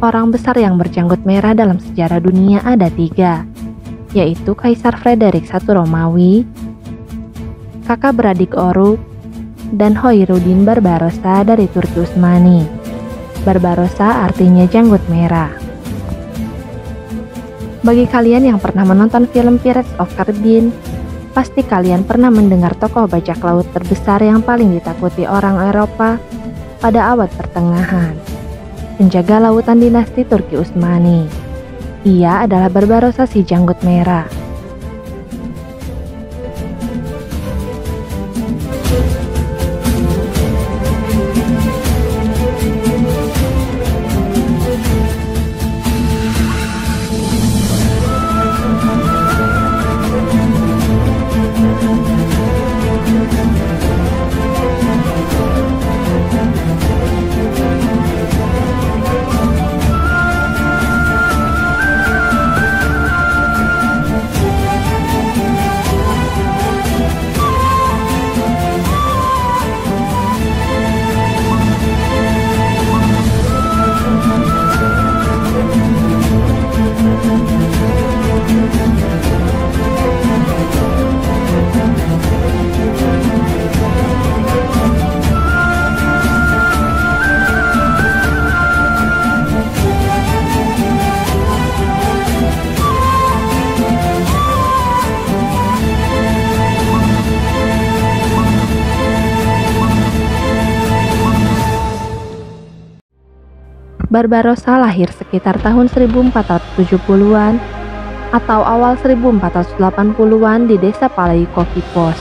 Orang besar yang berjanggut merah dalam sejarah dunia ada 3, yaitu Kaisar Frederick I Romawi, kakak beradik Oruk, dan Hoirudin Barbarossa dari Turki Utsmani. Barbarossa artinya janggut merah. Bagi kalian yang pernah menonton film Pirates of Caribbean, pasti kalian pernah mendengar tokoh bajak laut terbesar yang paling ditakuti orang Eropa pada abad pertengahan, penjaga lautan dinasti Turki Utsmani. Ia adalah Barbarossa si janggut merah. Barbarossa lahir sekitar tahun 1470-an atau awal 1480-an di desa Palaikokipos,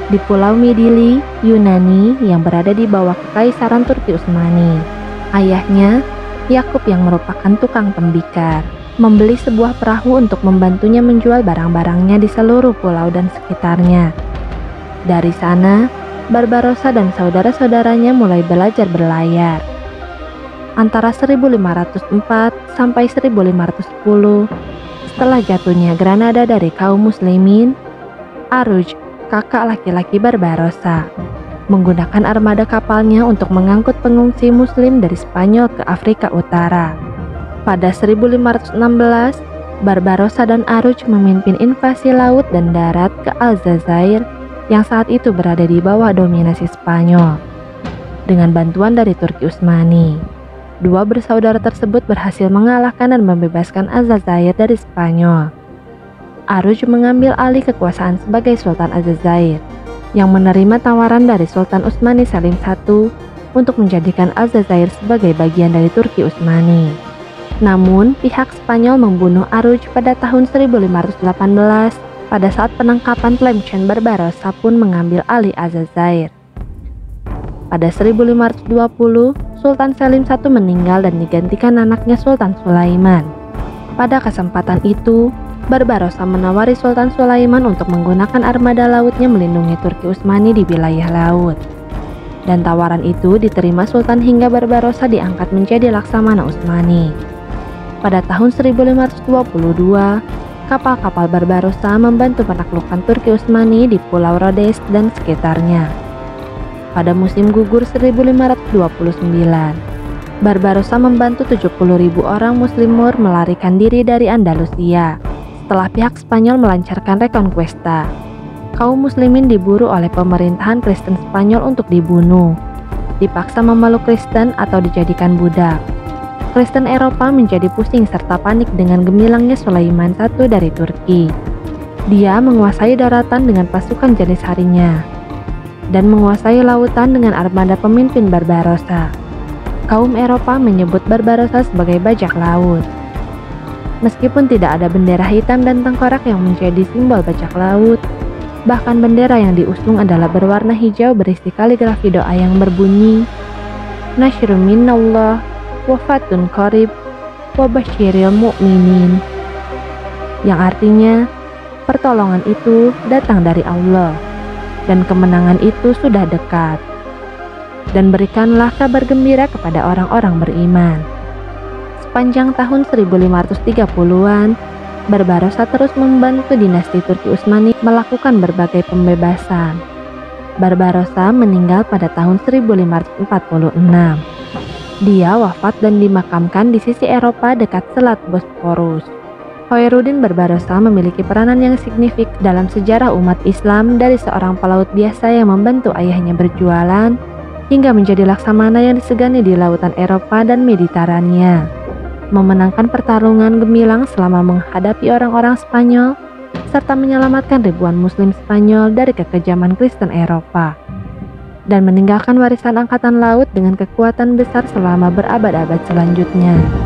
di Pulau Midilli, Yunani yang berada di bawah Kekaisaran Turki Utsmani. Ayahnya, Yakub yang merupakan tukang tembikar, membeli sebuah perahu untuk membantunya menjual barang-barangnya di seluruh pulau dan sekitarnya. Dari sana, Barbarossa dan saudara-saudaranya mulai belajar berlayar. Antara 1504 sampai 1510, setelah jatuhnya Granada dari kaum muslimin, Aruj, kakak laki-laki Barbarossa, menggunakan armada kapalnya untuk mengangkut pengungsi muslim dari Spanyol ke Afrika Utara. Pada 1516, Barbarossa dan Aruj memimpin invasi laut dan darat ke Aljazair yang saat itu berada di bawah dominasi Spanyol. Dengan bantuan dari Turki Utsmani, dua bersaudara tersebut berhasil mengalahkan dan membebaskan Aljazair dari Spanyol. Aruj mengambil alih kekuasaan sebagai Sultan Aljazair, yang menerima tawaran dari Sultan Utsmani Salim I untuk menjadikan Aljazair sebagai bagian dari Turki Utsmani. Namun, pihak Spanyol membunuh Aruj pada tahun 1518 pada saat penangkapan Tlemcen. Barbarossa pun mengambil alih Aljazair. Pada 1520, Sultan Salim I meninggal dan digantikan anaknya Sultan Sulaiman. Pada kesempatan itu, Barbarossa menawari Sultan Sulaiman untuk menggunakan armada lautnya melindungi Turki Utsmani di wilayah laut. Dan tawaran itu diterima Sultan hingga Barbarossa diangkat menjadi Laksamana Utsmani. Pada tahun 1522, kapal-kapal Barbarossa membantu menaklukkan Turki Utsmani di Pulau Rhodes dan sekitarnya. Pada musim gugur 1529, Barbarossa membantu 70.000 orang Muslim Moor melarikan diri dari Andalusia setelah pihak Spanyol melancarkan reconquista. Kaum muslimin diburu oleh pemerintahan Kristen Spanyol untuk dibunuh, dipaksa memeluk Kristen atau dijadikan budak. Kristen Eropa menjadi pusing serta panik dengan gemilangnya Sulaiman I dari Turki. Dia menguasai daratan dengan pasukan jenis harinya dan menguasai lautan dengan armada pemimpin Barbarossa. Kaum Eropa menyebut Barbarossa sebagai bajak laut. Meskipun tidak ada bendera hitam dan tengkorak yang menjadi simbol bajak laut, bahkan bendera yang diusung adalah berwarna hijau berisi kaligrafi doa yang berbunyi, Nasrun minallah wa fatun qarib wa basyiril mu'minin, yang artinya pertolongan itu datang dari Allah dan kemenangan itu sudah dekat, dan berikanlah kabar gembira kepada orang-orang beriman. Sepanjang tahun 1530-an, Barbarossa terus membantu dinasti Turki Utsmani melakukan berbagai pembebasan. Barbarossa meninggal pada tahun 1546. Dia wafat dan dimakamkan di sisi Eropa dekat Selat Bosporus. Khairuddin Barbarossa memiliki peranan yang signifikan dalam sejarah umat Islam, dari seorang pelaut biasa yang membantu ayahnya berjualan hingga menjadi laksamana yang disegani di lautan Eropa dan Mediterania, memenangkan pertarungan gemilang selama menghadapi orang-orang Spanyol, serta menyelamatkan ribuan muslim Spanyol dari kekejaman Kristen Eropa, dan meninggalkan warisan angkatan laut dengan kekuatan besar selama berabad-abad selanjutnya.